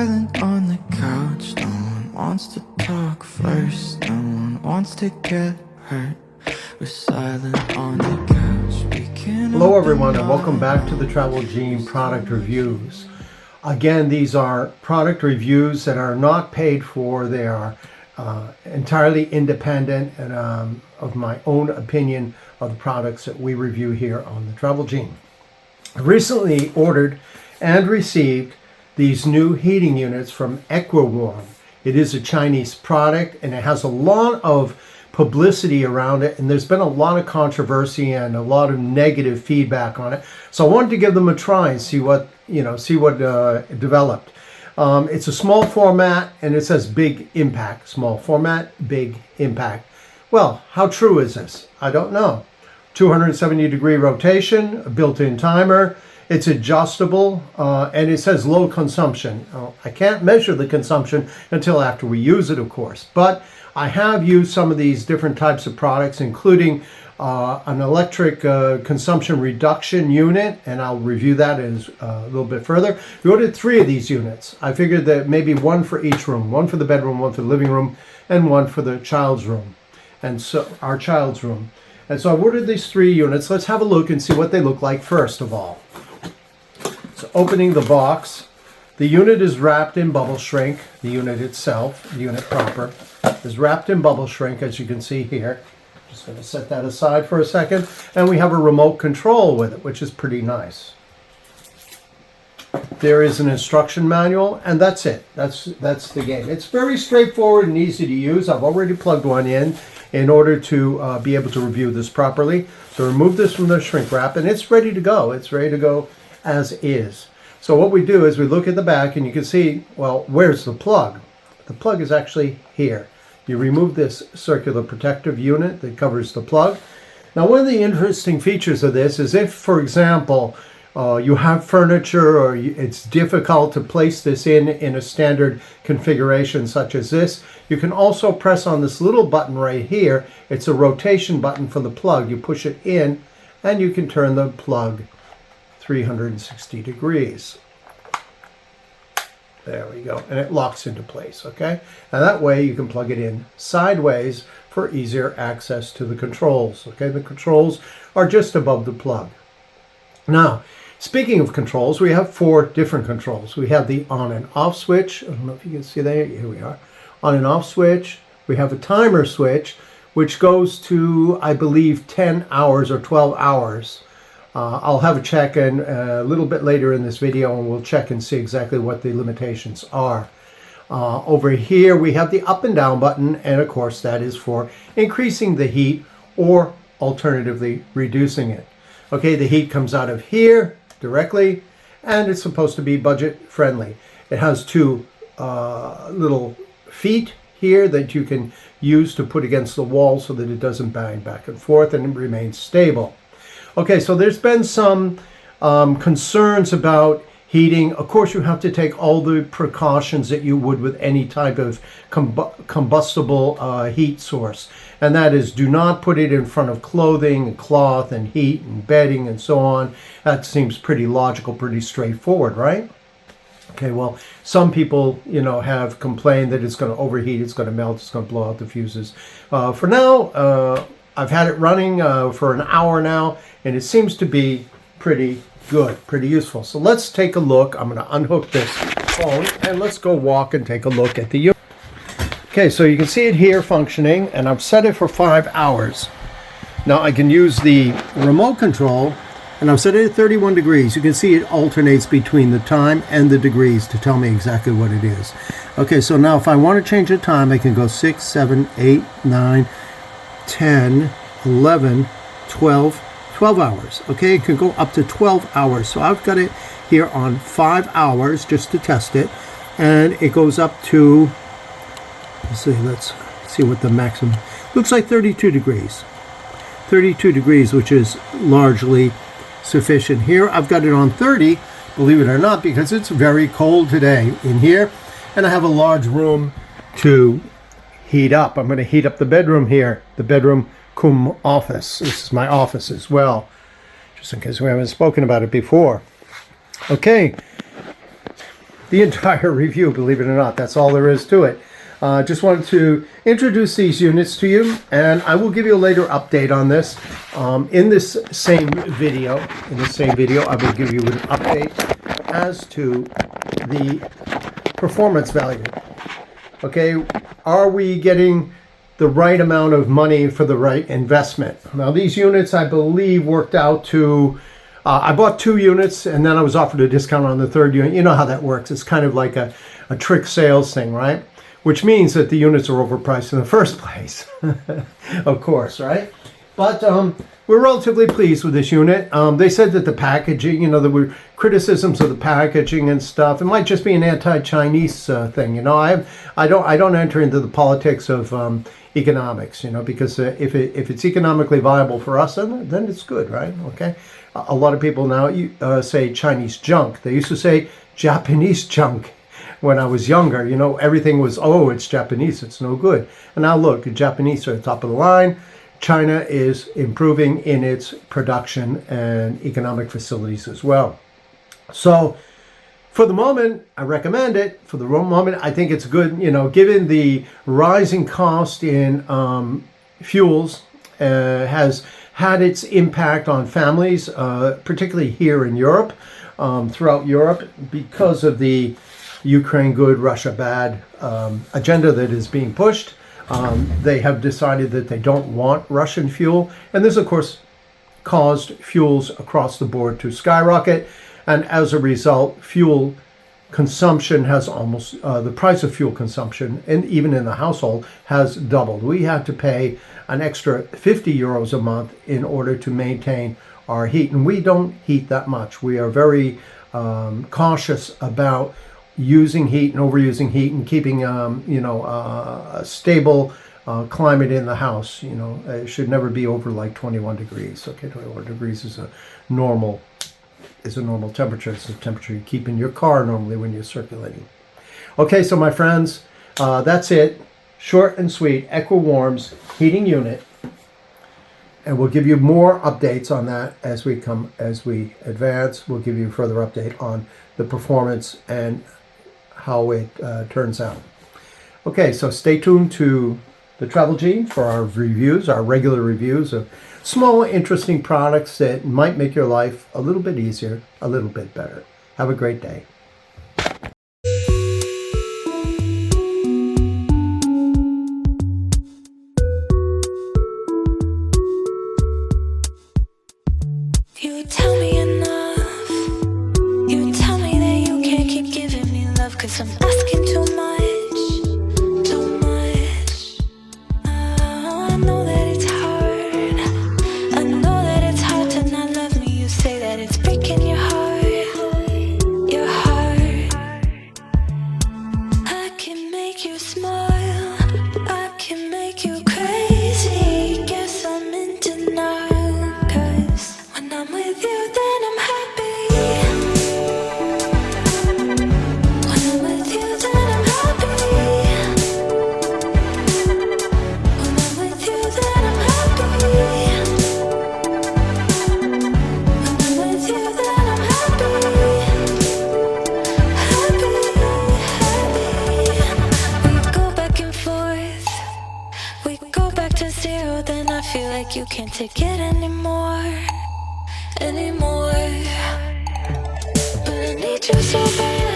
silent on the couch. No one wants to talk first. No one wants to get hurt. We're silent on the couch. We can. Hello everyone, and welcome back to the Travel Gene product reviews. Again, these are product reviews that are not paid for. They are entirely independent and of my own opinion of the products that we review here on the Travel Gene. I recently ordered and received these new heating units from Equiwarm. It is a Chinese product and it has a lot of publicity around it, and there's been a lot of controversy and a lot of negative feedback on it. So I wanted to give them a try and see what developed. It's a small format and it says big impact. Small format, big impact. Well, how true is this? I don't know. 270-degree rotation, a built-in timer. It's adjustable, and it says low consumption. I can't measure the consumption until after we use it, of course. But I have used some of these different types of products, including an electric consumption reduction unit, and I'll review that a little bit further. We ordered 3 of these units. I figured that maybe one for each room, one for the bedroom, one for the living room, and one for the child's room, and so our child's room. And so I ordered these 3 units. Let's have a look and see what they look like first of all. So opening the box, the unit is wrapped in bubble shrink. The unit itself, the unit proper, is wrapped in bubble shrink, as you can see here. Just going to set that aside for a second. And we have a remote control with it, which is pretty nice. There is an instruction manual, and that's it. That's the game. It's very straightforward and easy to use. I've already plugged one in order to be able to review this properly. So remove this from the shrink wrap, and it's ready to go. It's ready to go as is. So what we do is we look at the back, and you can see, well, where's the plug? The plug is actually here. You remove this circular protective unit that covers the plug. Now, one of the interesting features of this is if, for example, you have furniture or it's difficult to place this in a standard configuration such as this, you can also press on this little button right here. It's a rotation button for the plug. You push it in and you can turn the plug 360 degrees. There we go. And it locks into place, okay? And that way you can plug it in sideways for easier access to the controls, okay? The controls are just above the plug. Now, speaking of controls, we have 4 different controls. We have the on and off switch. I don't know if you can see that. Here we are. On and off switch. We have a timer switch, which goes to, I believe, 10 hours or 12 hours. I'll have a check in a little bit later in this video, and we'll check and see exactly what the limitations are. Over here, we have the up and down button, and of course, that is for increasing the heat or alternatively reducing it. Okay, the heat comes out of here directly, and it's supposed to be budget friendly. It has 2 little feet here that you can use to put against the wall so that it doesn't bang back and forth and it remains stable. Okay, so there's been some concerns about heating. Of course, you have to take all the precautions that you would with any type of combustible heat source. And that is, do not put it in front of clothing and cloth and heat and bedding and so on. That seems pretty logical, pretty straightforward, right? Okay, well, some people, have complained that it's going to overheat, it's going to melt, it's going to blow out the fuses. For now, I've had it running for an hour now, and it seems to be pretty good, pretty useful. So let's take a look. I'm going to unhook this phone, and let's go walk and take a look at the unit. Okay, so you can see it here functioning, and I've set it for 5 hours. Now I can use the remote control, and I've set it at 31 degrees. You can see it alternates between the time and the degrees to tell me exactly what it is. Okay, so now if I want to change the time, I can go 6, 7, 8, 9, 10, 11, 12 hours. Okay, it can go up to 12 hours. So I've got it here on 5 hours just to test it, and it goes up to, let's see what the maximum looks like. 32 degrees. 32 degrees, which is largely sufficient. Here I've got it on 30, believe it or not, because it's very cold today in here, and I have a large room to heat up. I'm going to heat up the bedroom here, the bedroom cum office. This is my office as well, just in case we haven't spoken about it before. Okay, the entire review, believe it or not. That's all there is to it. Just wanted to introduce these units to you, and I will give you a later update on this. In this same video, I will give you an update as to the performance value. Okay, are we getting the right amount of money for the right investment? Now, these units, I believe, worked out to, I bought 2 units, and then I was offered a discount on the 3rd unit. You know how that works. It's kind of like a trick sales thing, right? Which means that the units are overpriced in the first place, of course, right? But we're relatively pleased with this unit. They said that the packaging, there were criticisms of the packaging and stuff. It might just be an anti-Chinese thing, I don't enter into the politics of economics, because if it's economically viable for us, then it's good, right? Okay. A lot of people now say Chinese junk. They used to say Japanese junk. When I was younger, everything was, oh, it's Japanese, it's no good. And now look, the Japanese are at the top of the line. China is improving in its production and economic facilities as well. So for the moment, I recommend it. For the moment, I think it's good, given the rising cost in fuels has had its impact on families, particularly here in Europe, throughout Europe, because of the Ukraine good, Russia bad agenda that is being pushed. They have decided that they don't want Russian fuel. And this, of course, caused fuels across the board to skyrocket. And as a result, fuel consumption has almost, the price of fuel consumption, and even in the household, has doubled. We had to pay an extra 50 euros a month in order to maintain our heat. And we don't heat that much. We are very cautious about using heat and overusing heat and keeping a stable climate in the house. It should never be over like 21 degrees. Okay, 21 degrees is a normal temperature. It's the temperature you keep in your car normally when you're circulating. Okay, so my friends, that's it. Short and sweet. Equiwarm's heating unit, and we'll give you more updates on that as we advance. We'll give you a further update on the performance and how it turns out. Okay, so stay tuned to the Travel Gene for our reviews, our regular reviews of small, interesting products that might make your life a little bit easier, a little bit better. Have a great day. You tell me enough. You tell me that you can't keep giving me love, 'cause I'm asking too much, too much. I know that it's hard. I know that it's hard to not love me. You say that it's breaking your heart, your heart. I can make you smile, I can make you crazy. Guess I'm in denial, 'cause when I'm with you, then I'm happy. When I'm with you, then I'm happy. When I'm with you, then I'm happy. When I'm with you, then I'm happy. Happy. We go back and forth. We go back to zero, then I feel like you can't take it anymore. But I need you so bad.